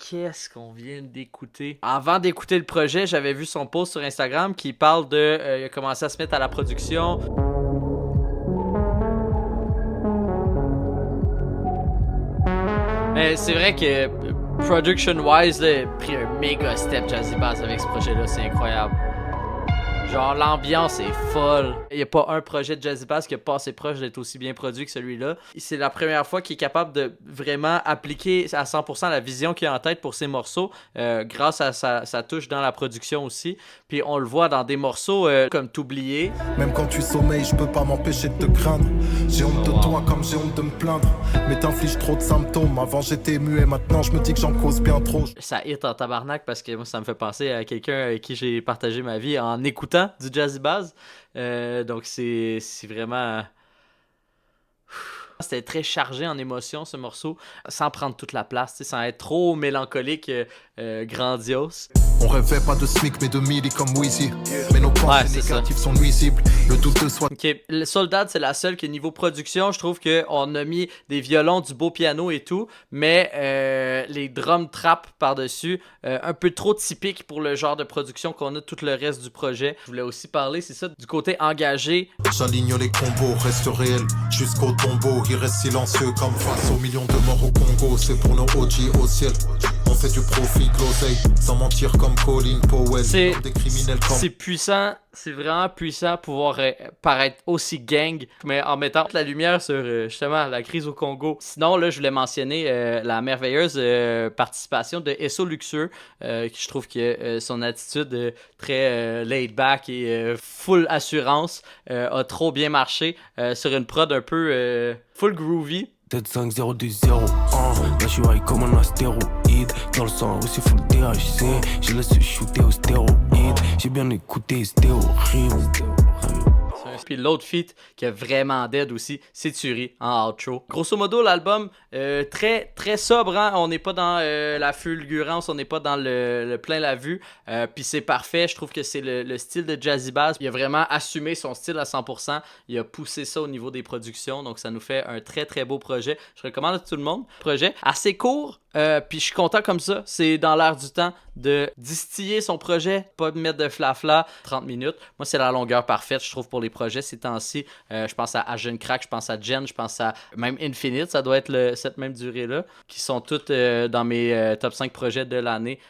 qu'est-ce qu'on vient d'écouter? Avant d'écouter le projet, j'avais vu son post sur Instagram qui parle de... il a commencé à se mettre à la production. Mais c'est vrai que production-wise, il a pris un méga step Jazzy Bass avec ce projet-là, c'est incroyable. Genre, l'ambiance est folle. Il n'y a pas un projet de Jazzy Bass qui a pas assez proche d'être aussi bien produit que celui-là. C'est la première fois qu'il est capable de vraiment appliquer à 100% la vision qu'il a en tête pour ses morceaux, grâce à sa touche dans la production aussi. Puis on le voit dans des morceaux comme T'oublier. Même quand tu sommeilles, je peux pas m'empêcher de te craindre. J'ai honte de toi comme j'ai honte de me plaindre. Mais t'infliges trop de symptômes. Avant j'étais muet, maintenant je me dis que j'en cause bien trop. Ça hit en tabarnak parce que moi ça me fait penser à quelqu'un avec qui j'ai partagé ma vie en écoutant du Jazzy Bass. Donc c'est vraiment... C'était très chargé en émotions ce morceau, sans prendre toute la place, sans être trop mélancolique, grandiose. On rêvait pas de SMIC mais de milli comme Weezy. Mais nos pensées négatives sont nuisibles. Le doute de soi. Ok, le Soldat c'est la seule qui niveau production, je trouve qu'on a mis des violons, du beau piano et tout, mais les drums trap par-dessus, un peu trop typique pour le genre de production qu'on a tout le reste du projet. Je voulais aussi parler, c'est ça, du côté engagé. J'aligne les combos, reste réel jusqu'au tombeau. Il reste silencieux comme face aux millions de morts au Congo. C'est pour nos OG au ciel. On fait du profit, de l'oseille, sans mentir comme Colin Powell. Comme des criminels comme... C'est puissant, c'est vraiment puissant pouvoir paraître aussi gang, mais en mettant la lumière sur justement la crise au Congo. Sinon, là, je voulais mentionner la merveilleuse participation de Esso Luxueux, qui je trouve que son attitude très laid back et full assurance a trop bien marché sur une prod un peu full groovy. Tête 5-0-2-0, là j'suis high comme un astéroïde. Dans le sang aussi full THC, je laisse shooter au stéroïde. J'ai bien écouté, c'était horrible. Puis l'autre feat qui a vraiment dead aussi, c'est Turi en outro. Grosso modo, l'album très très sobre, hein? On n'est pas dans la fulgurance, on n'est pas dans le plein la vue. Puis c'est parfait, je trouve que c'est le style de Jazzy Bass. Il a vraiment assumé son style à 100%. Il a poussé ça au niveau des productions, donc ça nous fait un très très beau projet. Je recommande à tout le monde. Projet assez court. Puis je suis content comme ça, c'est dans l'air du temps de distiller son projet, pas de mettre de flafla, 30 minutes. Moi, c'est la longueur parfaite, je trouve, pour les projets ces temps-ci. Je pense à Jeune Crack, je pense à Jen, je pense à même Infinite, ça doit être cette même durée-là, qui sont toutes dans mes top 5 projets de l'année.